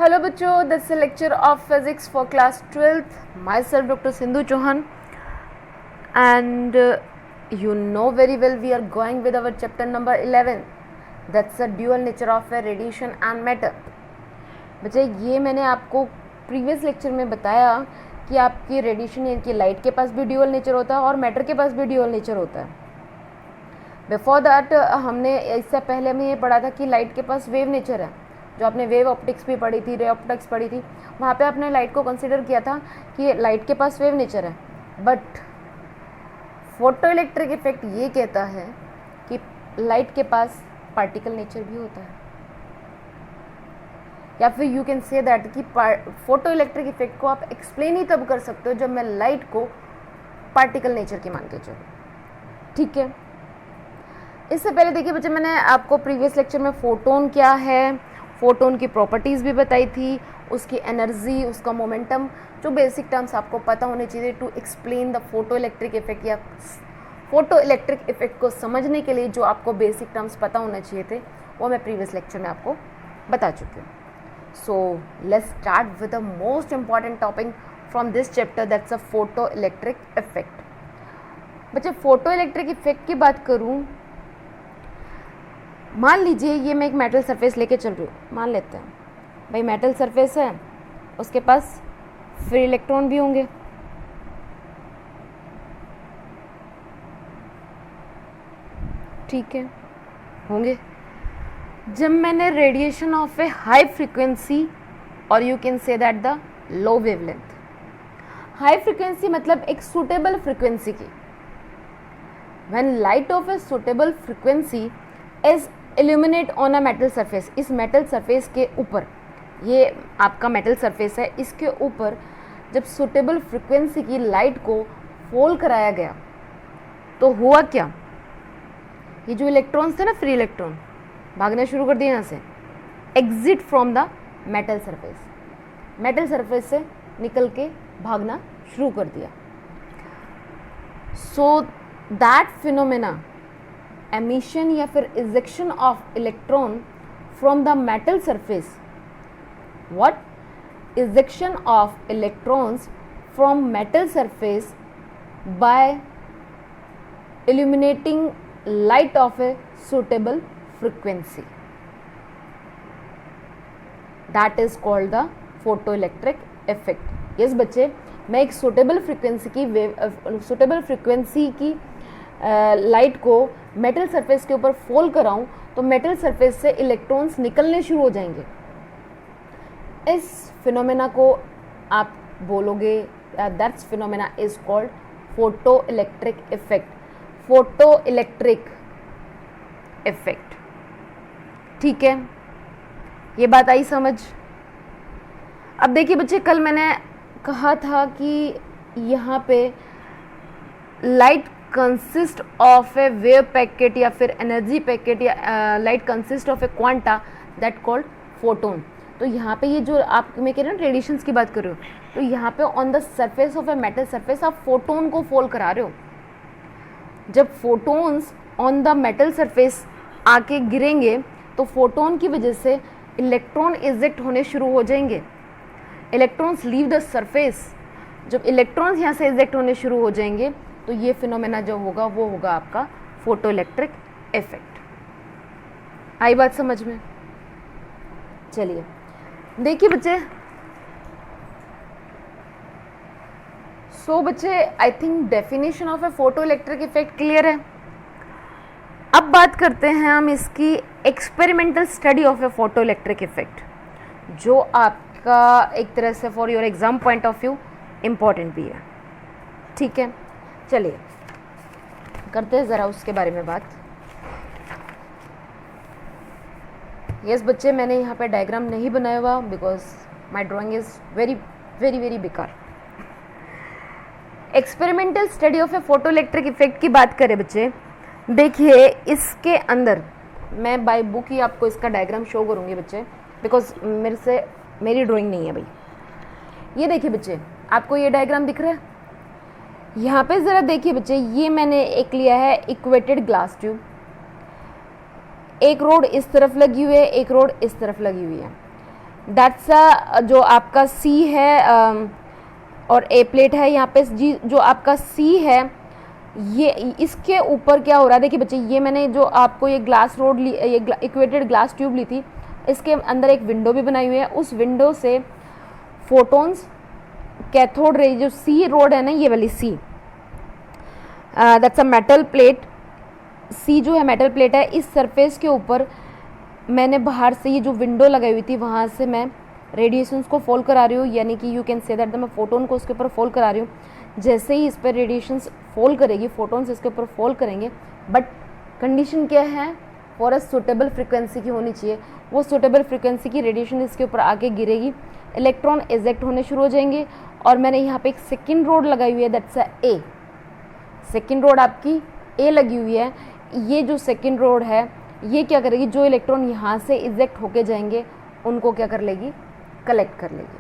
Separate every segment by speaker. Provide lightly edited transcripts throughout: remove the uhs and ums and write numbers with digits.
Speaker 1: Hello बच्चों, this is lecture of physics for class 12th. Myself doctor Sindhu Chauhan, and you know very well we are going with our chapter number 11, that's the dual nature of a radiation and matter. बच्चे, ये मैंने आपको previous lecture में बताया कि आपकी radiation यानी कि लाइट के पास भी ड्यूअल नेचर होता है और मैटर के पास भी ड्यूअल नेचर होता है. बिफोर दैट हमने इससे पहले हमें ये पढ़ा था कि लाइट के पास वेव नेचर है. जो आपने वेव ऑप्टिक्स भी पढ़ी थी, रे ऑप्टिक्स पढ़ी थी, वहाँ पे आपने लाइट को कंसिडर किया था कि लाइट के पास वेव नेचर है. बट फोटो इलेक्ट्रिक इफेक्ट ये कहता है कि लाइट के पास पार्टिकल नेचर भी होता है, या फिर यू कैन से दैट कि फोटो इलेक्ट्रिक इफेक्ट को आप एक्सप्लेन ही तब कर सकते हो जब मैं लाइट को पार्टिकल नेचर की मान के चलूँ. ठीक है. इससे पहले देखिए बच्चे, मैंने आपको प्रीवियस लेक्चर में फोटोन क्या है, फोटोन की प्रॉपर्टीज़ भी बताई थी, उसकी एनर्जी, उसका मोमेंटम, जो बेसिक टर्म्स आपको पता होने चाहिए to explain the photo electric effect, या फोटो इलेक्ट्रिक इफेक्ट को समझने के लिए जो आपको बेसिक टर्म्स पता होने चाहिए थे, वो मैं प्रीवियस लेक्चर में आपको बता चुकी हूँ. So let's start with the most important topic from this chapter, that's a photo electric effect. बच्चे, फोटो इलेक्ट्रिक इफेक्ट की बात करूँ, मान लीजिए ये मैं एक मेटल सरफेस लेके चल रही हूँ. मान लेते हैं भाई मेटल सरफेस है, उसके पास फ्री इलेक्ट्रॉन भी होंगे. ठीक है, होंगे. जब मैंने radiation of a high frequency, और you can say that the low wavelength, high frequency मतलब एक सुटेबल फ्रीक्वेंसी की, when light of a suitable frequency is illuminate on a metal surface, इस मेटल सरफेस के ऊपर, ये आपका मेटल सरफेस है, इसके ऊपर जब सुटेबल फ्रीक्वेंसी की लाइट को फॉल कराया गया तो हुआ क्या, ये जो इलेक्ट्रॉन्स थे ना, फ्री इलेक्ट्रॉन, भागना शुरू कर दिए यहाँ से, exit from the metal surface, metal surface से निकल के भागना शुरू कर दिया. सो दैट फिनोमेना, एमिशन या फिर ejection of electron from the metal surface, what, ejection of electrons from metal surface by illuminating light of a suitable frequency, that is called the photoelectric effect. yes बच्चे, मैं एक suitable frequency की suitable frequency की light को metal surface के ऊपर fall कराऊं तो metal surface से इलेक्ट्रॉन्स निकलने शुरू हो जाएंगे. इस फिनोमेना को आप बोलोगे, that's phenomena is called photo electric effect, photo electric effect. ठीक है, ये बात आई समझ. अब देखिए बच्चे, कल मैंने कहा था कि यहाँ पे light consist of A wave packet या फिर एनर्जी पैकेट, या light consist of A quanta that called photon. तो यहाँ पे ये जो आप मैं कह रही हूँ रेडिएशंस की बात कर रही हूँ, तो यहाँ पे on the surface of a metal surface आप फोटोन को फॉल करा रहे हो. जब photons on the metal surface आके गिरेंगे तो फोटोन की वजह से इलेक्ट्रॉन इजेक्ट होने शुरू हो जाएंगे, इलेक्ट्रॉन्स लीव द सरफेस. जब इलेक्ट्रॉन्स यहाँ से इजेक्ट होने शुरू हो जाएंगे तो ये फिनोमेना जो होगा वो होगा आपका फोटो इलेक्ट्रिक इफेक्ट. आई बात समझ में? चलिए देखिए बच्चे, सो बच्चे, I think definition of a photo electric effect clear है. अब बात करते हैं हम इसकी experimental study of a photo electric effect, जो आपका एक तरह से for your exam point of view important भी है. ठीक है, चलिए करते हैं ज़रा उसके बारे में बात. यस बच्चे, मैंने यहाँ पे डायग्राम नहीं बनाया हुआ because my drawing is very very very बेकार. Experimental study of a photo electric effect की बात करें बच्चे, देखिए इसके अंदर मैं बाय बुक ही आपको इसका डायग्राम शो करूँगी बच्चे, बिकॉज मेरी ड्राइंग नहीं है भाई. ये देखिए बच्चे, आपको ये डायग्राम दिख रहा है? यहाँ पे ज़रा देखिए बच्चे, ये मैंने एक लिया है इक्वेटेड ग्लास ट्यूब. एक रोड इस तरफ लगी हुई है, एक रोड इस तरफ लगी हुई है. दैट्स जो आपका सी है और ए प्लेट है यहाँ पे जी, जो आपका सी है ये इसके ऊपर क्या हो रहा है, देखिए बच्चे ये मैंने जो आपको ये ग्लास रोड ली, ये इक्वेटेड ग्लास ट्यूब ली थी, इसके अंदर एक विंडो भी बनाई हुई है, उस विंडो से फोटोन्स कैथोड रे जो सी रोड है ना, ये वाली सी, दैट्स अ मेटल प्लेट, सी जो है मेटल प्लेट है, इस सरफेस के ऊपर मैंने बाहर से ये जो विंडो लगाई हुई थी वहाँ से मैं रेडिएशंस को फॉल करा रही हूँ, यानी कि यू कैन से दैट मैं फोटोन को उसके ऊपर फॉल करा रही हूँ। जैसे ही इस पर रेडिएशंस फॉल करेगी, फोटोन्स इसके ऊपर फॉल करेंगे, बट कंडीशन क्या है, फॉर अ सुटेबल फ्रिक्वेंसी की होनी चाहिए, वो सुटेबल फ्रिक्वेंसी की रेडिएशन इसके ऊपर आके गिरेगी, इलेक्ट्रॉन एजेक्ट होने शुरू हो जाएंगे। और मैंने यहाँ पे एक सेकेंड रोड लगाई हुई है, that's a A, second road आपकी ए लगी हुई है। ये जो सेकेंड रोड है ये क्या करेगी, जो इलेक्ट्रॉन यहाँ से इजेक्ट होके जाएंगे उनको क्या कर लेगी, कलेक्ट कर लेगी,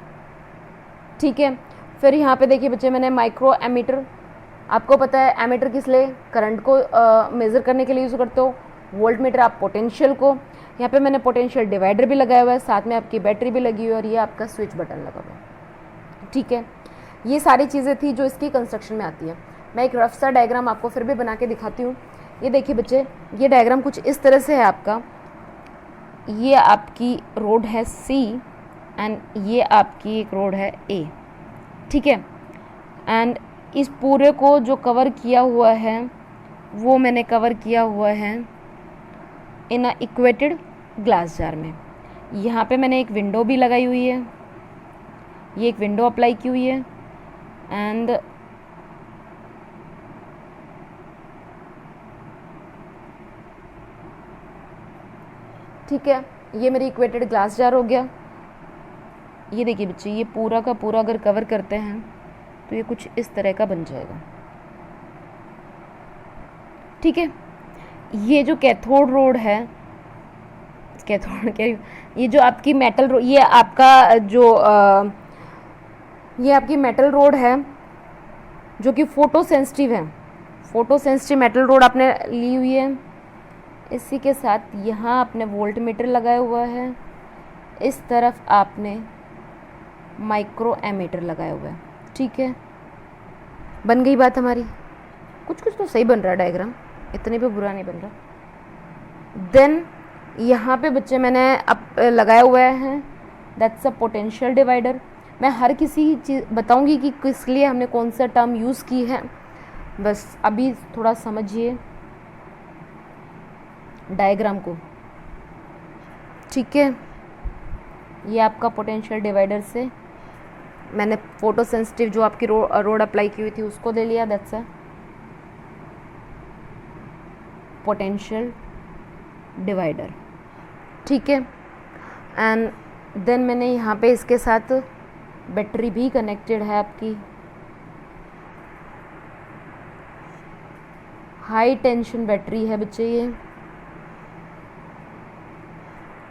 Speaker 1: ठीक है। फिर यहाँ पे देखिए बच्चे मैंने माइक्रो एमीटर, आपको पता है एमीटर किस लिए, करंट को मेज़र करने के लिए यूज़ करते हो, वोल्ट मीटर आप पोटेंशियल को, यहाँ पे मैंने पोटेंशियल डिवाइडर भी लगाया हुआ है, साथ में आपकी बैटरी भी लगी हुई है और ये आपका स्विच बटन लगा हुआ है, ठीक है। ये सारी चीज़ें थी जो इसकी कंस्ट्रक्शन में आती है। मैं एक रफ सा डायग्राम आपको फिर भी बना के दिखाती हूँ। ये देखिए बच्चे, ये डायग्राम कुछ इस तरह से है आपका, ये आपकी रोड है सी एंड ये आपकी एक रोड है ए, ठीक है। एंड इस पूरे को जो कवर किया हुआ है वो मैंने कवर किया हुआ है इन अ इक्वेटेड ग्लास जार में। यहाँ पे मैंने एक विंडो भी लगाई हुई है, ये एक विंडो अप्लाई की हुई है एंड ठीक है, ये मेरी इक्वेटेड ग्लास जार हो गया। ये देखिए बच्चे, ये पूरा का पूरा अगर कवर करते हैं तो ये कुछ इस तरह का बन जाएगा, ठीक है। ये जो कैथोड रोड है, कैथोड क्या, ये जो आपकी मेटल रोड, ये आपका जो ये आपकी मेटल रोड है जो कि फोटो सेंसिटिव है, फोटो सेंसिटिव मेटल रोड आपने ली हुई है। इसी के साथ यहाँ आपने वोल्ट मीटर लगाया हुआ है, इस तरफ आपने माइक्रो एमीटर लगाया हुआ है, ठीक है। बन गई बात हमारी, कुछ कुछ तो सही बन रहा है डायग्राम, इतने भी बुरा नहीं बन रहा। देन यहाँ पे बच्चे मैंने अब लगाया हुआ है, दैट्स अ पोटेंशियल डिवाइडर। मैं हर किसी चीज़ बताऊँगी कि किस लिए हमने कौन सा टर्म यूज़ की है, बस अभी थोड़ा समझिए डायग्राम को, ठीक है। ये आपका पोटेंशियल डिवाइडर से मैंने फोटो सेंसिटिव जो आपकी रोड अप्लाई की हुई थी उसको ले लिया, दैट्स अ पोटेंशियल डिवाइडर, ठीक है। एंड देन मैंने यहाँ पे इसके साथ बैटरी भी कनेक्टेड है आपकी, हाई टेंशन बैटरी है बच्चे ये,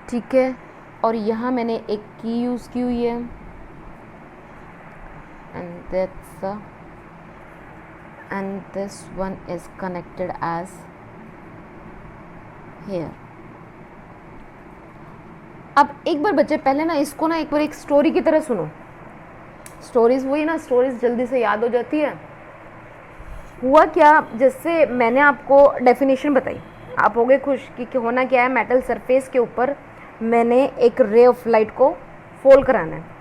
Speaker 1: ठीक है। और यहाँ मैंने एक की यूज़ की हुई है and this one is connected as here। अब एक बार बच्चे पहले ना इसको ना एक बार एक स्टोरी की तरह सुनो, स्टोरीज वही ना, स्टोरीज जल्दी से याद हो जाती है। हुआ क्या, जैसे मैंने आपको डेफिनेशन बताई, आप हो गए खुश कि होना क्या है, मेटल सरफेस के ऊपर मैंने एक रे ऑफ लाइट को फॉल कराना है,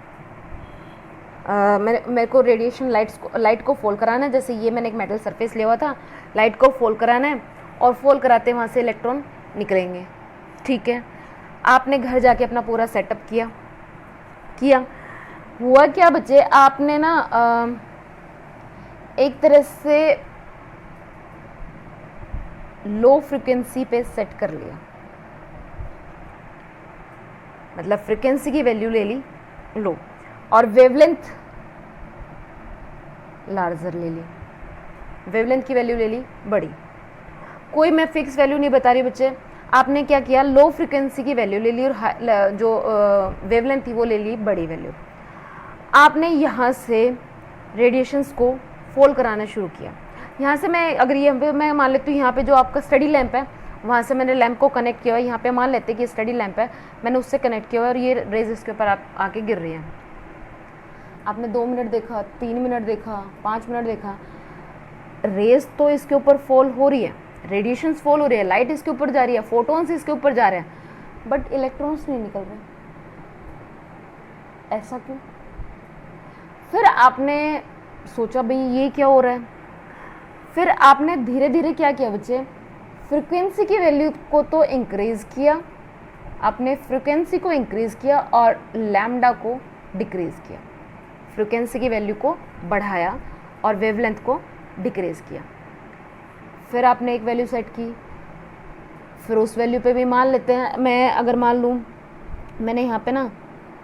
Speaker 1: मेरे को रेडिएशन लाइट को फॉल कराना है। जैसे ये मैंने एक मेटल सरफेस लिया हुआ था, लाइट को फॉल कराना है और फॉल कराते वहाँ से इलेक्ट्रॉन निकलेंगे, ठीक है। आपने घर जाके अपना पूरा सेटअप किया। हुआ क्या बच्चे, आपने ना एक तरह से लो फ्रिक्वेंसी पे सेट कर लिया, मतलब फ्रिक्वेंसी की वैल्यू ले ली लो और वेवलेंथ लार्जर ले ली, वेवलेंथ की वैल्यू ले ली बड़ी। कोई मैं फिक्स वैल्यू नहीं बता रही बच्चे, आपने क्या किया, लो फ्रिक्वेंसी की वैल्यू ले ली और जो वेवलेंथ थी वो ले ली बड़ी वैल्यू। आपने यहाँ से रेडिएशंस को फॉल कराना शुरू किया। यहाँ से मैं अगर ये मैं मान लेती हूँ यहाँ पे जो आपका स्टडी लैंप है वहाँ से मैंने लैंप को कनेक्ट किया हुआ है, यहाँ पे मान लेते हैं कि स्टडी लैंप है, मैंने उससे कनेक्ट किया हुआ है और ये रेज इसके ऊपर आके गिर रही है। आपने 2 मिनट देखा, 3 मिनट देखा, 5 मिनट देखा, रेज तो इसके ऊपर फॉल हो रही है, रेडिएशंस फॉल हो रही है, लाइट इसके ऊपर जा रही है, फोटॉन्स इसके ऊपर जा रहे हैं, बट इलेक्ट्रॉन्स नहीं निकल रहे। ऐसा क्यों? फिर आपने सोचा भाई ये क्या हो रहा है। फिर आपने धीरे धीरे क्या किया बच्चे, फ्रिक्वेंसी की वैल्यू को तो इंक्रीज किया, आपने फ्रिक्वेंसी को इंक्रीज किया और लैम्डा को डिक्रीज किया। फ्रिक्वेंसी की वैल्यू को बढ़ाया और वेवलेंथ को डिक्रीज किया। फिर आपने एक वैल्यू सेट की, फिर उस वैल्यू पे भी मान लेते हैं, मैं अगर मान लूँ मैंने यहाँ पे ना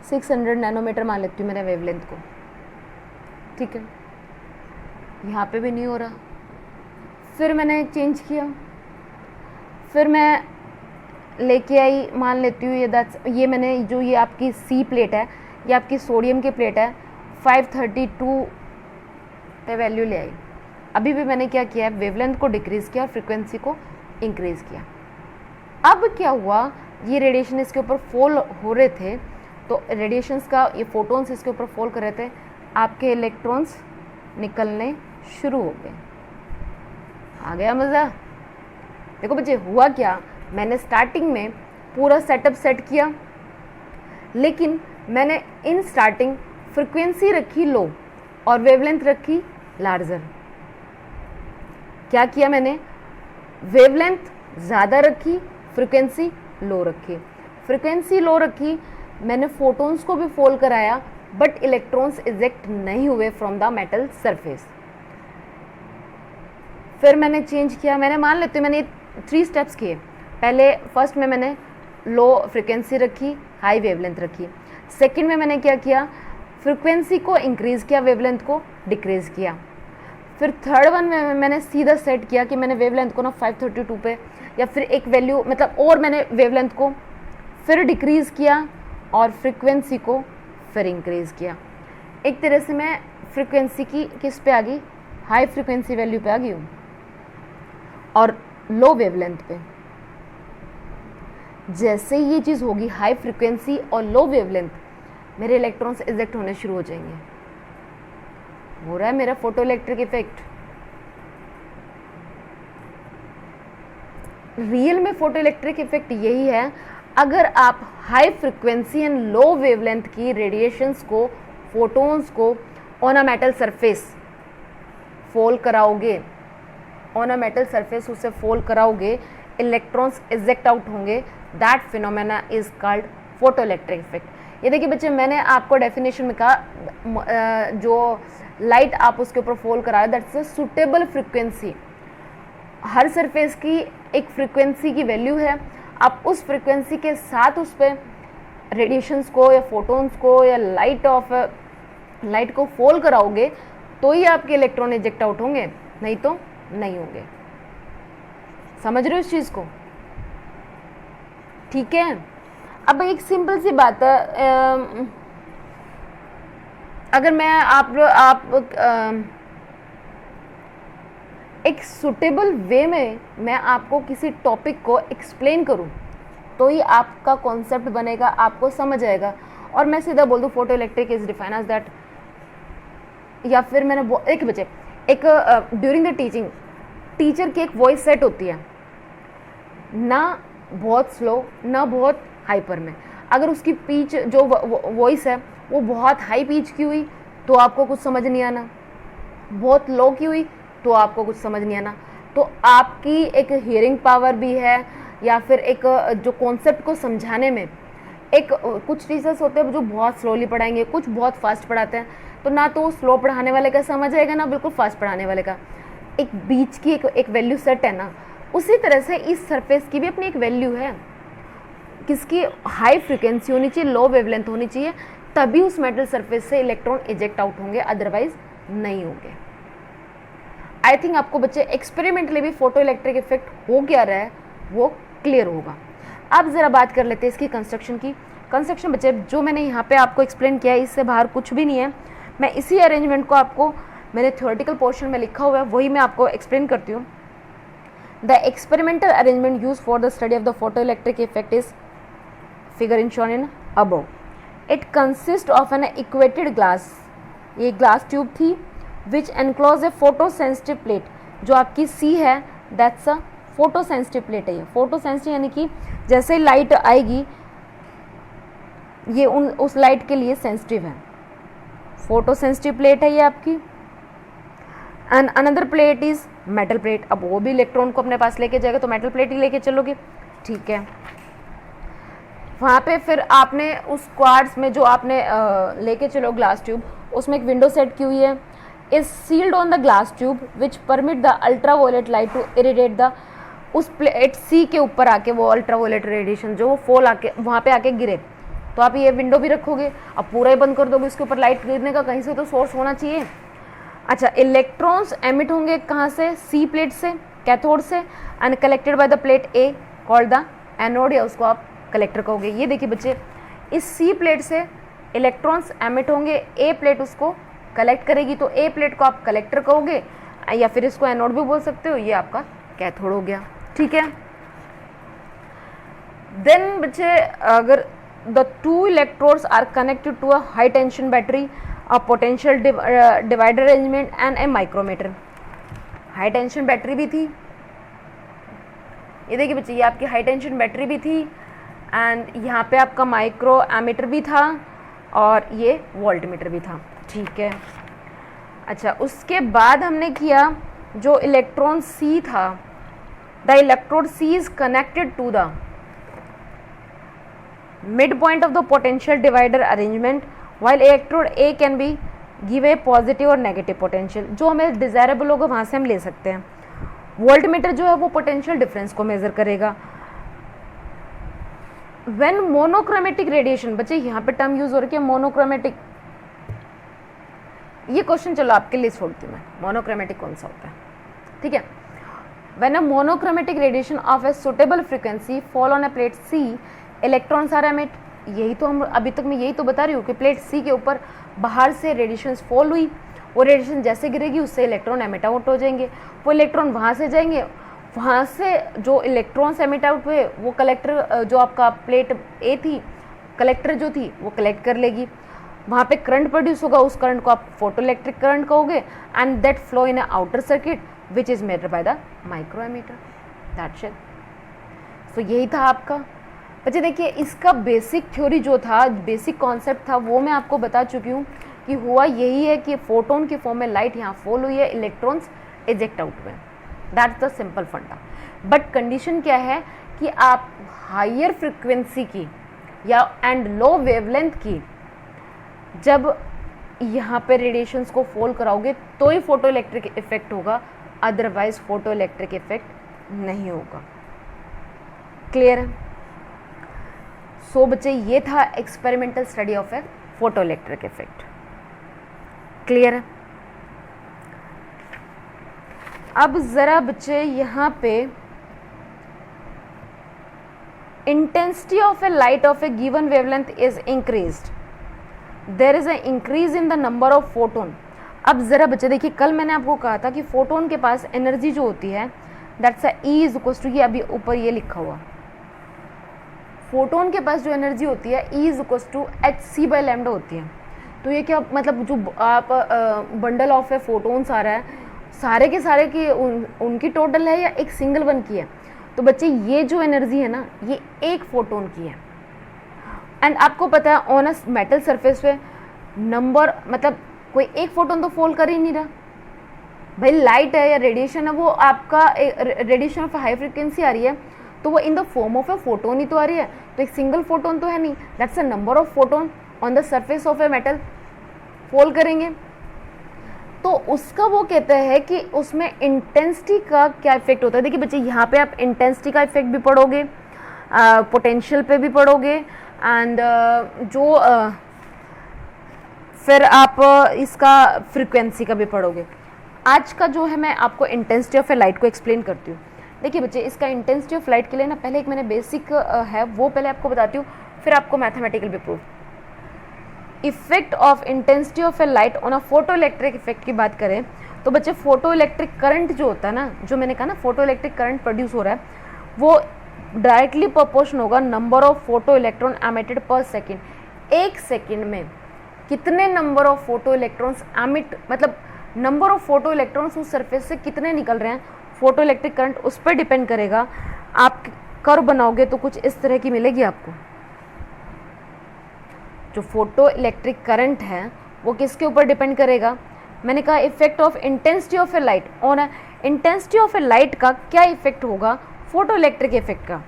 Speaker 1: 600 नैनोमीटर मान लेती हूँ मैंने वेवलेंथ को, ठीक है, यहाँ पे भी नहीं हो रहा। फिर मैंने चेंज किया, फिर मैं लेके आई, मान लेती हूँ ये मैंने जो ये आपकी सी प्लेट है, ये आपकी सोडियम की प्लेट है, 532 पे वैल्यू ले आई। अभी भी मैंने क्या किया है, वेवलेंथ को डिक्रीज़ किया और फ्रिक्वेंसी को इंक्रीज़ किया। अब क्या हुआ, ये रेडिएशन इसके ऊपर फॉल हो रहे थे, तो रेडिएशंस का ये फोटॉन्स इसके ऊपर फॉल कर रहे थे, आपके इलेक्ट्रॉन्स निकलने शुरू हो गए। आ गया मज़ा? देखो बच्चे, हुआ क्या, मैंने स्टार्टिंग में पूरा सेटअप सेट किया, लेकिन मैंने इन स्टार्टिंग फ्रिक्वेंसी रखी लो और वेवलेंथ रखी लार्जर। क्या किया मैंने, वेवलेंथ ज़्यादा रखी, फ्रिक्वेंसी लो रखी। फ्रिक्वेंसी लो रखी, मैंने फोटॉन्स को भी फॉल कराया, बट इलेक्ट्रॉन्स इजेक्ट नहीं हुए फ्रॉम द मेटल सरफेस। फिर मैंने चेंज किया, मैंने मान लेते मैंने 3 स्टेप्स किए। पहले फर्स्ट में मैंने लो फ्रिक्वेंसी रखी, हाई वेवलेंथ रखी। सेकंड में मैंने क्या किया, फ्रिक्वेंसी को इंक्रीज़ किया, वेवलेंथ को डिक्रीज़ किया। फिर थर्ड वन में मैंने सीधा सेट किया कि मैंने वेवलेंथ को ना 532 पे या फिर एक वैल्यू मतलब, और मैंने वेवलेंथ को फिर डिक्रीज़ किया और फ्रिक्वेंसी को फिर इंक्रीज़ किया। एक तरह से मैं फ्रिक्वेंसी की किस पे आ गई, हाई फ्रिक्वेंसी वैल्यू पे आ गई हूँ और लो वेवलेंथ पे। जैसे ये चीज़ होगी हाई फ्रिक्वेंसी और लो वेवलेंथ, मेरे इलेक्ट्रॉन्स इजेक्ट होने शुरू हो जाएंगे। हो रहा है मेरा फोटो इलेक्ट्रिक इफेक्ट। रियल में फोटो इलेक्ट्रिक इफेक्ट यही है, अगर आप high frequency and low wavelength की रेडिएशंस को, फोटॉन्स को on a metal surface fall कराओगे, ऑन अ मेटल सरफेस उसे फॉल कराओगे, इलेक्ट्रॉन्स इजेक्ट आउट होंगे। That phenomena is called photo electric effect. ये देखिए बच्चे, मैंने आपको डेफिनेशन में कहा जो लाइट आप उसके ऊपर फॉल करा रहे, that's a suitable frequency. Her surface की एक फ्रिक्वेंसी की वैल्यू है, आप उस फ्रिक्वेंसी के साथ उस पर रेडिएशंस को या फोटॉन्स को या लाइट को फॉल कराओगे तो ही आपके इलेक्ट्रॉन इजेक्ट आउट होंगे, नहीं तो नहीं होंगे। समझ रहे हो इस चीज़ को? ठीक है। अब एक सिंपल सी बात है, अगर मैं एक सुटेबल वे में मैं आपको किसी टॉपिक को एक्सप्लेन करूं तो ही आपका कॉन्सेप्ट बनेगा, आपको समझ आएगा। और मैं सीधा बोल दूं photoelectric is define as that, या फिर मैंने एक बचे एक ड्यूरिंग द टीचिंग टीचर की एक वॉइस सेट होती है, ना बहुत स्लो ना बहुत हाइपर में। अगर उसकी पिच जो वॉइस है वो बहुत हाई पिच की हुई तो आपको कुछ समझ नहीं आना, बहुत लो की हुई तो आपको कुछ समझ नहीं आना। तो आपकी एक हियरिंग पावर भी है, या फिर एक जो कॉन्सेप्ट को समझाने में, एक कुछ टीचर्स होते हैं जो बहुत स्लोली पढ़ाएंगे, कुछ बहुत फास्ट पढ़ाते हैं, तो ना तो स्लो पढ़ाने वाले का समझ आएगा ना बिल्कुल फास्ट पढ़ाने वाले का। एक बीच की एक वैल्यू सेट है ना, उसी तरह से इस सरफेस की भी अपनी एक वैल्यू है, किसकी हाई फ्रिक्वेंसी होनी चाहिए, लो वेवलेंथ होनी चाहिए, तभी उस मेटल सरफेस से इलेक्ट्रॉन इजेक्ट आउट होंगे, अदरवाइज नहीं होंगे। आई थिंक आपको बच्चे एक्सपेरिमेंटली भी फोटो इलेक्ट्रिक इफेक्ट हो क्या रहा है वो क्लियर होगा। अब ज़रा बात कर लेते हैं इसकी कंस्ट्रक्शन की। कंस्ट्रक्शन बच्चे जो मैंने यहाँ पे आपको एक्सप्लेन किया है, इससे बाहर कुछ भी नहीं है। मैं इसी अरेंजमेंट को आपको मैंने थ्योरेटिकल पोर्शन में लिखा हुआ है वही मैं आपको एक्सप्लेन करती हूँ। The experimental arrangement use for the study of the photo electric effect is figure in shown in above. It consist of an equated glass, ये ग्लास ट्यूब थी, which enclose a photosensitive plate. जो आपकी C है that's a photosensitive plate है. ये photo sensitive यानी कि जैसे लाइट आएगी ये उस लाइट के लिए सेंसिटिव है. फोटो सेंसिटिव प्लेट है ये आपकी. And another plate is metal plate. अब वो भी इलेक्ट्रॉन को अपने पास लेके जाएगा तो मेटल प्लेट ही लेके चलोगे, ठीक है. वहाँ पे फिर आपने उस क्वार्ट्ज में जो आपने लेके चलो ग्लास ट्यूब, उसमें एक विंडो सेट की हुई है. Is sealed on the glass tube which permit the ultraviolet light to irritate the, उस प्लेट सी के ऊपर आके वो अल्ट्रावायलेट रेडिएशन जो वो फॉल आके वहाँ पे आके गिरे. तो आप ये विंडो भी रखोगे, अब पूरा ही बंद कर दोगे, उसके ऊपर लाइट गिरने का कहीं से तो सोर्स होना चाहिए. अच्छा, इलेक्ट्रॉन्स एमिट होंगे कहाँ से? सी प्लेट से, कैथोड से, and collected by the plate A called the anode, या उसको आप कलेक्टर कहोगे. ये देखिए बच्चे, इस सी प्लेट से इलेक्ट्रॉन्स एमिट होंगे, ए प्लेट उसको कलेक्ट करेगी, तो ए प्लेट को आप कलेक्टर कहोगे या फिर इसको एनोड भी बोल सकते हो. ये आपका कैथोड हो गया, ठीक है. देन बच्चे, अगर the two electrodes are connected to a high tension battery, a potential divider arrangement and a micrometer. High tension battery भी थी, ये देखिए बच्चे, ये आपकी हाई टेंशन बैटरी भी थी, एंड यहाँ पे आपका माइक्रो एमीटर भी था, और ये वोल्ट मीटर भी था, ठीक है. अच्छा, उसके बाद हमने किया जो इलेक्ट्रॉन सी था, the electrode C is connected to the midpoint of the potential divider arrangement, while electrode A can be give a positive और negative potential. जो हमें डिजायरेबल होगा वहाँ से हम ले सकते हैं. वोल्ट मीटर जो है वो पोटेंशियल डिफरेंस को मेजर करेगा. व्हेन मोनोक्रोमेटिक रेडिएशन, बच्चे यहाँ पे टर्म यूज हो रही है मोनोक्रोमेटिक, ये क्वेश्चन चलो आपके लिए छोड़ती हूँ मैं, मोनोक्रोमेटिक कौन सा होता है, ठीक है. When a monochromatic radiation of a suitable frequency fall on a plate C, electrons are emit. यही तो हम अभी तक मैं यही तो बता रही हूँ कि प्लेट सी के ऊपर बाहर से रेडिएशन फॉल हुई, वो रेडिएशन जैसे गिरेगी उससे इलेक्ट्रॉन एमिट आउट हो जाएंगे, वो इलेक्ट्रॉन वहाँ से जाएंगे, वहाँ से जो इलेक्ट्रॉन्स एमिट आउट हुए वो कलेक्टर, जो आपका प्लेट ए थी, कलेक्टर जो थी वो कलेक्ट कर लेगी, वहाँ पे करंट प्रोड्यूस होगा, उस करंट को आप फोटो इलेक्ट्रिक करंट कहोगे, and that flow in a outer circuit which is measured by the micrometer. That's it. So यही था आपका. बच्चे देखिए, इसका बेसिक थ्योरी जो था, बेसिक कॉन्सेप्ट था, वो मैं आपको बता चुकी हूँ कि हुआ यही है कि फोटोन की फॉर्म में लाइट यहाँ फॉल हुई है, इलेक्ट्रॉन्स इजेक्ट आउट हुए. दैट्स द सिंपल फंडा. बट कंडीशन क्या है कि आप हायर फ्रिक्वेंसी की या एंड लो वेवलेंथ की जब यहाँ पे रेडिएशंस को फॉल कराओगे तो ही फोटो इलेक्ट्रिक इफेक्ट होगा, अदरवाइज फोटो इलेक्ट्रिक इफेक्ट नहीं होगा. क्लियर है? सो बच्चे, ये था experimental study of a photo electric effect. Clear है? अब जरा बच्चे यहाँ पे intensity of a light of a given wavelength is increased, there is a increase in the number of photon. अब जरा बच्चे देखिए, कल मैंने आपको कहा था कि फोटोन के पास एनर्जी जो होती है that's E is equal to, ये अभी ऊपर ये लिखा हुआ, फोटोन के पास जो एनर्जी होती है E is equal to H C by lambda होती है. तो ये क्या मतलब, जो आप बंडल ऑफ ए फोटोन्स आ रहा है, सारे के सारे की उनकी टोटल है या एक सिंगल वन की है? तो बच्चे ये जो एनर्जी है ना, ये एक फोटोन की है. एंड आपको पता है ऑन अ मेटल सरफेस पे नंबर, मतलब कोई एक फोटोन तो फॉल कर ही नहीं रहा भाई. लाइट है या रेडिएशन है, वो आपका रेडिएशन ऑफ हाई फ्रिक्वेंसी आ रही है, तो वो in the form of a photon ही तो आ रही है, तो एक सिंगल फोटोन तो है नहीं. That's a number of photon on the surface of a metal fall करेंगे. तो उसका वो कहता है कि उसमें इंटेंसिटी का क्या इफेक्ट होता है. देखिए बच्चे, यहाँ पे आप इंटेंसिटी का इफेक्ट भी पढ़ोगे, पोटेंशियल पे भी पढ़ोगे, एंड फिर आप इसका फ्रीक्वेंसी का भी पढ़ोगे. आज का जो है मैं आपको इंटेंसिटी ऑफ ए लाइट को एक्सप्लेन करती हूँ. देखिए बच्चे, इसका इंटेंसिटी ऑफ लाइट के लिए ना पहले एक मैंने बेसिक है वो पहले आपको बताती हूँ, फिर आपको मैथमेटिकल भी proof. Effect of intensity of a light on a photo electric effect की बात करें तो बच्चे फोटो इलेक्ट्रिक करंट जो होता है ना, जो मैंने कहा ना फोटो इलेक्ट्रिक करंट प्रोड्यूस हो रहा है, वो डायरेक्टली प्रोपोर्शन होगा number of photo electron emitted पर सेकेंड। एक सेकेंड में कितने number of photo electrons emit, मतलब नंबर ऑफ फोटो इलेक्ट्रॉन्स उस सरफेस से कितने निकल रहे हैं, फोटो इलेक्ट्रिक करंट उस पर डिपेंड करेगा। आप कर्व बनाओगे तो कुछ इस तरह की मिलेगी आपको। जो फोटो इलेक्ट्रिक करंट है वो किसके ऊपर डिपेंड करेगा, मैंने कहा effect of intensity of a light on intensity of a light का क्या इफेक्ट होगा, फोटो इलेक्ट्रिक इफेक्ट का।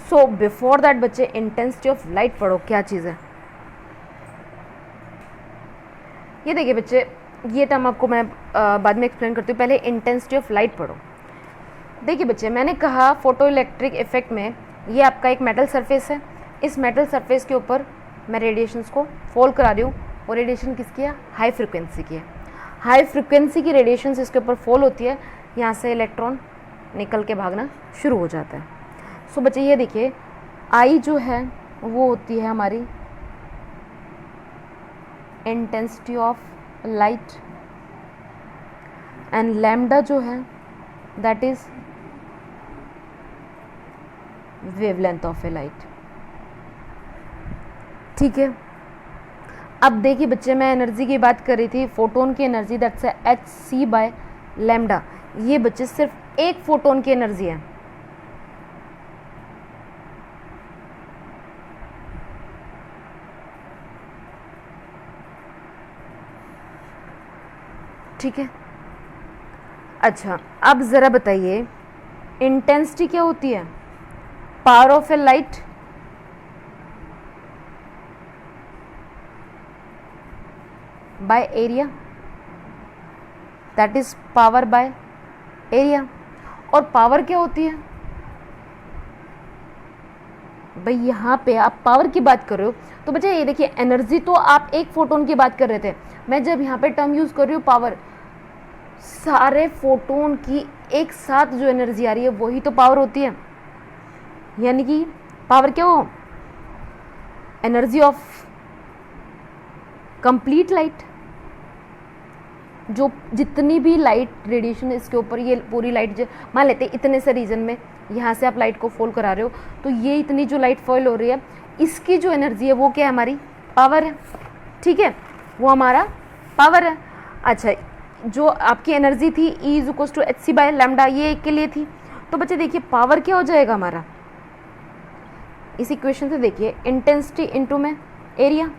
Speaker 1: सो बिफोर दैट बच्चे इंटेंसिटी ऑफ लाइट पढ़ो क्या चीज़ है। ये देखिए बच्चे, ये टर्म आपको मैं बाद में एक्सप्लेन करती हूँ, पहले इंटेंसिटी ऑफ लाइट पढ़ो। देखिए बच्चे, मैंने कहा फोटो इलेक्ट्रिक इफेक्ट में ये आपका एक मेटल सरफेस है, इस मेटल सरफेस के ऊपर मैं रेडिएशंस को फॉल करा रही हूँ, और रेडिएशन किसकी है, हाई फ्रिक्वेंसी की है। हाई फ्रिक्वेंसी की रेडिएशंस इसके ऊपर फॉल होती है, यहाँ से इलेक्ट्रॉन निकल के भागना शुरू हो जाता है। सो बच्चे ये देखिए, आई जो है वो होती है हमारी intensity of light, and lambda जो है that is wavelength of a light. ठीक है, अब देखिए बच्चे, मैं एनर्जी की बात कर रही थी, फोटोन की energy that's hc by lambda. ये बच्चे सिर्फ एक फोटोन की एनर्जी है। ठीक है, अच्छा अब ज़रा बताइए इंटेंसिटी क्या होती है, power of a light by area, that is power by area. और पावर क्या होती है भाई, यहाँ पे आप पावर की बात कर रहे हो तो बच्चे ये देखिए, एनर्जी तो आप एक फोटोन की बात कर रहे थे, मैं जब यहाँ पे टर्म यूज कर रही हूँ पावर, सारे फोटोन की एक साथ जो एनर्जी आ रही है वही तो पावर होती है। यानी कि पावर क्या हो, एनर्जी ऑफ कंप्लीट लाइट। जो जितनी भी लाइट रेडिएशन इसके ऊपर, ये पूरी लाइट मान लेते हैं इतने से रीजन में, यहाँ से आप लाइट को फॉल करा रहे हो, तो ये इतनी जो लाइट फॉल हो रही है, इसकी जो एनर्जी है वो क्या है, हमारी पावर है। ठीक है, वो हमारा पावर है। अच्छा, जो आपकी एनर्जी थी E = hc बाय लैम्डा, ये एक के लिए थी। तो बच्चे देखिए पावर क्या हो जाएगा हमारा, इस इक्वेशन से देखिए, इंटेंसिटी इनटू में एरिया।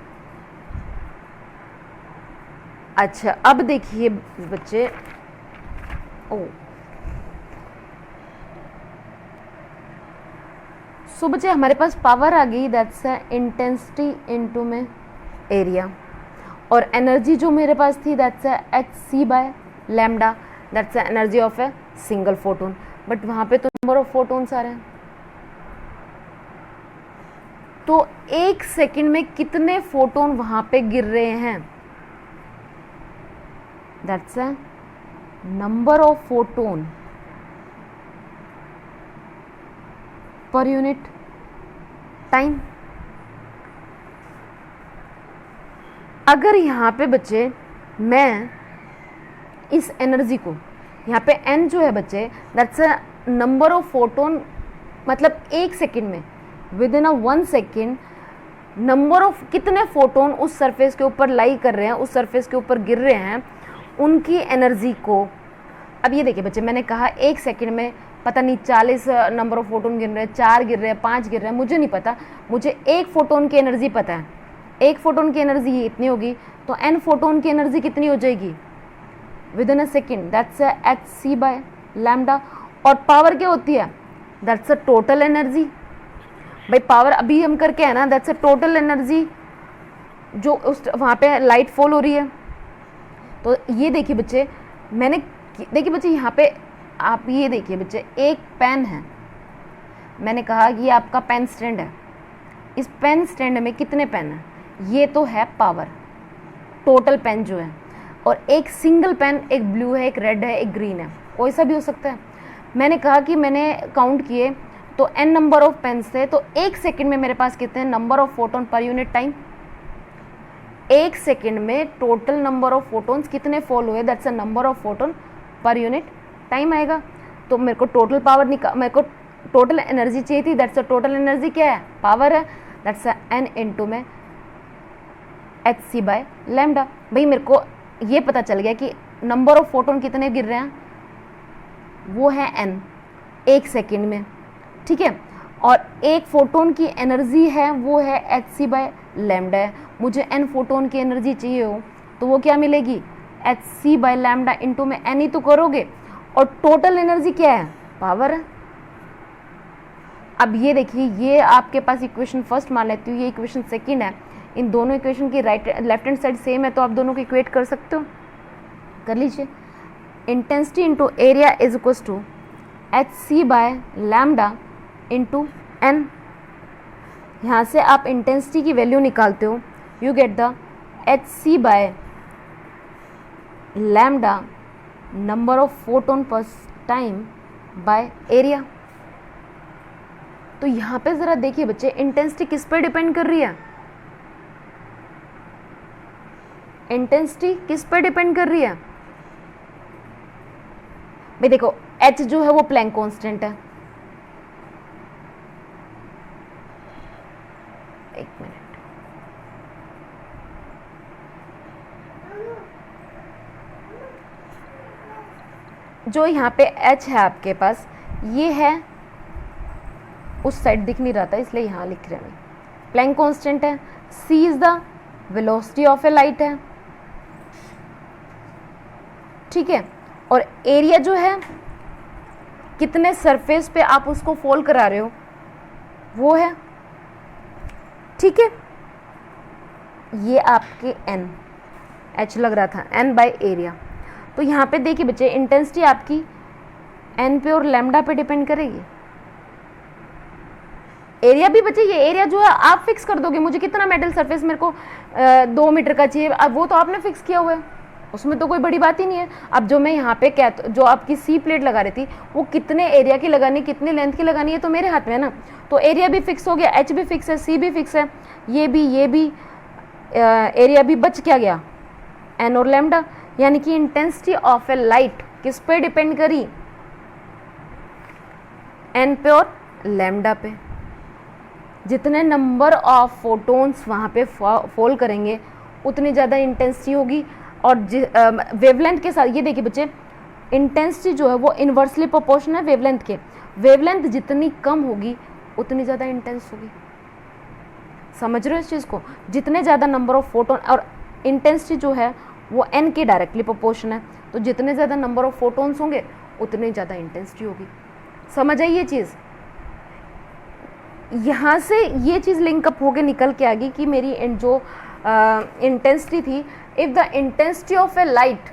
Speaker 1: अच्छा अब देखिए बच्चे, सो बच्चे हमारे पास पावर आ गई, दैट्स इंटेंसिटी इनटू में एरिया, और एनर्जी जो मेरे पास थी that's hc by lambda, that's energy of a single photon. But वहाँ पे तो नंबर ऑफ फोटोन्स आ रहे हैं, तो एक सेकंड में कितने फोटोन वहाँ पे गिर रहे हैं, that's a number of photon per unit time. अगर यहाँ पे बच्चे मैं इस एनर्जी को, यहाँ पे n जो है बच्चे that's a number of photon, मतलब एक सेकेंड में with in a 1 second number of कितने फोटोन उस सरफेस के ऊपर लाई कर रहे हैं, उस सरफेस के ऊपर गिर रहे हैं, उनकी एनर्जी को। अब ये देखिए बच्चे, मैंने कहा एक सेकेंड में पता नहीं 40 नंबर ऑफ फोटोन गिर रहे हैं, 4 गिर रहे हैं, 5 गिर रहे हैं, मुझे नहीं पता, मुझे एक फोटोन की एनर्जी पता है। एक फोटोन की एनर्जी ये इतनी होगी, तो n फोटोन की एनर्जी कितनी हो जाएगी with in a second, that's hc by lambda. और पावर क्या होती है, दैट्स अ टोटल एनर्जी। भाई पावर अभी हम करके है ना, दैट्स अ टोटल एनर्जी जो उस वहाँ पे लाइट फॉल हो रही है। तो ये देखिए बच्चे, मैंने देखिए बच्चे यहाँ पे आप ये देखिए बच्चे, एक पेन है, मैंने कहा कि ये आपका पेन स्टैंड है, इस पेन स्टैंड में कितने पेन हैं, ये तो है पावर, टोटल पेन जो है। और एक सिंगल पेन, एक ब्लू है, एक रेड है, एक ग्रीन है, कोई सा भी हो सकता है। मैंने कहा कि मैंने काउंट किए तो n नंबर ऑफ पेन्स थे, तो एक सेकंड में मेरे पास कितने number of photon per unit time, 1 second में टोटल नंबर ऑफ फोटोन्स कितने फॉल हुए, that's a number of photon per unit time आएगा। तो मेरे को टोटल पावर मेरे को टोटल एनर्जी चाहिए थी, दैट्स अ टोटल एनर्जी क्या है, पावर है, दैट्स अ n इंटू में hc बाय लैम्डा। भाई मेरे को ये पता चल गया कि नंबर ऑफ फोटोन कितने गिर रहे हैं, वो है n 1 सेकेंड में, ठीक है। और एक फोटोन की एनर्जी है वो है hc बाय लैम्डा है। मुझे n फोटोन की एनर्जी चाहिए हो तो वो क्या मिलेगी, hc बाय लैम्डा इंटू में n ही तो करोगे, और टोटल एनर्जी क्या है, पावर है। अब ये देखिए, ये आपके पास इक्वेशन फर्स्ट मान लेती हूँ, ये इक्वेशन सेकंड है। इन दोनों इक्वेशन की right left hand side same है, तो आप दोनों को इक्वेट कर सकते हो, कर लीजिए। Intensity into area is equal to hc by lambda into n। यहाँ से आप इंटेंसिटी की वैल्यू निकालते हो, you get the hc by lambda number of photon per time by area. तो यहाँ पे ज़रा देखिए बच्चे, इंटेंसिटी किस पे डिपेंड कर रही है, इंटेंसिटी किस पे डिपेंड कर रही है। भाई देखो h जो है वो प्लैंक कांस्टेंट है, एक मिनट, जो यहाँ पे h है आपके पास, ये है उस साइड दिख नहीं रहा था इसलिए यहाँ लिख रहे हैं, प्लैंक कांस्टेंट है। c is the velocity of a light है, ठीक है। और एरिया जो है, कितने सरफेस पे आप उसको फॉल करा रहे हो वो है, ठीक है। ये आपके n, h लग रहा था, n बाय एरिया। तो यहाँ पे देखिए बच्चे, इंटेंसिटी आपकी n पे और लैम्डा पे डिपेंड करेगी। एरिया भी बच्चे, ये एरिया जो है आप फिक्स कर दोगे, मुझे कितना मेटल सरफेस मेरे को 2 मीटर का चाहिए, अब वो तो आपने फिक्स किया हुआ है, उसमें तो कोई बड़ी बात ही नहीं है। अब जो मैं यहाँ पे जो आपकी सी प्लेट लगा रही थी, वो कितने एरिया की लगानी, कितनी लेंथ की लगानी है, तो मेरे हाथ में है ना। तो एरिया भी फिक्स हो गया, एच भी फिक्स है, सी भी फिक्स है, ये भी एरिया भी बच क्या गया, एन और लैम्डा। यानी कि इंटेंसिटी ऑफ ए लाइट किस पे डिपेंड करी, एन पे और लैम्डा पे। जितने नंबर ऑफ फोटोन्स वहाँ पे फॉल करेंगे उतनी ज़्यादा इंटेंसिटी होगी। और वेवलेंथ के साथ, ये देखिए बच्चे, इंटेंसिटी जो है वो इन्वर्सली प्रोपोर्शनल है वेवलेंथ के। वेवलेंथ जितनी कम होगी उतनी ज़्यादा इंटेंस होगी, समझ रहे हो इस चीज़ को। जितने ज़्यादा नंबर ऑफ फोटोन, और इंटेंसिटी जो है वो n के डायरेक्टली प्रोपोर्शन है, तो जितने ज़्यादा नंबर ऑफ फोटोन्स होंगे उतनी ज़्यादा इंटेंसिटी होगी। समझ आई ये चीज़। यहाँ से ये चीज़ लिंकअप होके निकल के आ गई कि मेरी जो इंटेंसिटी थी, if the intensity of a light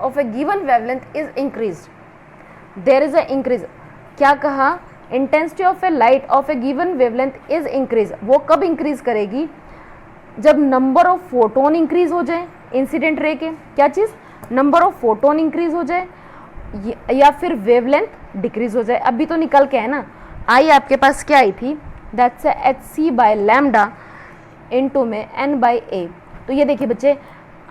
Speaker 1: of a given wavelength is increase, there is a increase. क्या कहा, intensity of a light of a given wavelength is increase. वो कब इंक्रीज करेगी, जब नंबर ऑफ फोटोन इंक्रीज हो जाए incident ray के, क्या चीज़, नंबर ऑफ फोटोन इंक्रीज हो जाए, या फिर वेवलेंथ डिक्रीज हो जाए। अभी तो निकल के है ना, आई आपके पास क्या आई थी, that's hc by lambda into में n बाय a। तो ये देखिए बच्चे,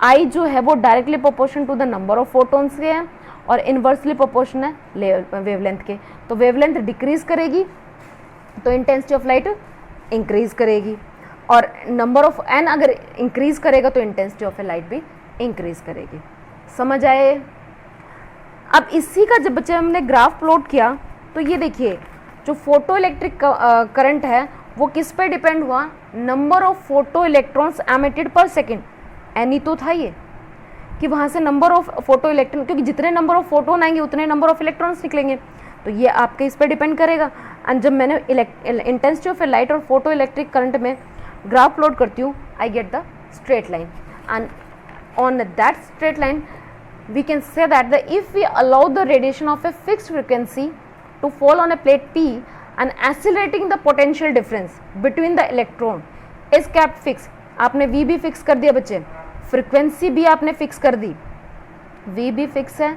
Speaker 1: आई जो है वो directly proportion to the number of photons के हैं और इन्वर्सली प्रोपोर्शन है वेवलेंथ के। तो वेवलेंथ डिक्रीज करेगी तो इंटेंसिटी ऑफ लाइट इंक्रीज करेगी, और नंबर ऑफ n अगर इंक्रीज करेगा तो इंटेंसिटी ऑफ ए लाइट भी इंक्रीज करेगी। समझ आए। अब इसी का जब बच्चे हमने ग्राफ प्लॉट किया तो ये देखिए, जो फोटो इलेक्ट्रिक करंट है वो किस पे डिपेंड हुआ, number of photo electrons emitted पर सेकेंड। एन ही तो था ये, कि वहाँ से नंबर ऑफ फोटो इलेक्ट्रॉन, क्योंकि जितने नंबर ऑफ फोटोन आएंगे उतने नंबर ऑफ इलेक्ट्रॉन्स निकलेंगे, तो ये आपके इस पर डिपेंड करेगा। एंड जब मैंने इंटेंसिटी ऑफ ए लाइट और फोटो इलेक्ट्रिक करंट में ग्राफ प्लॉट करती हूँ, I get the straight line, and on that straight line we can say that if we allow the radiation of a fixed frequency to fall on a plate P and accelerating the potential difference between the electron is kept fixed। आपने V भी fix कर दिया बच्चे, frequency भी आपने fix कर दी, V भी fix है,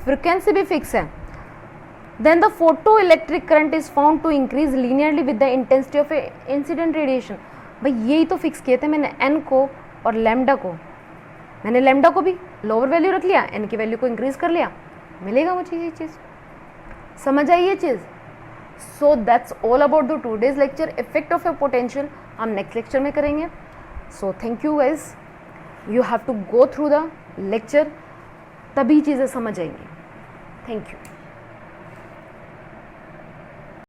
Speaker 1: फ्रिक्वेंसी भी फिक्स है, then the photoelectric current is found to increase linearly with the intensity of a incident radiation। भाई यही तो फिक्स किए थे मैंने, एन को और लैम्डा को। मैंने लैम्डा को भी लोअर वैल्यू रख लिया, एन की वैल्यू को इंक्रीज कर लिया, मिलेगा मुझे ये चीज़। समझ आई ये चीज़? So that's all about the today's lecture, effect of a potential हम नेक्स्ट लेक्चर में करेंगे। So thank you guys, you have to go through the lecture, तभी चीज़ें समझ आएंगी। Thank you.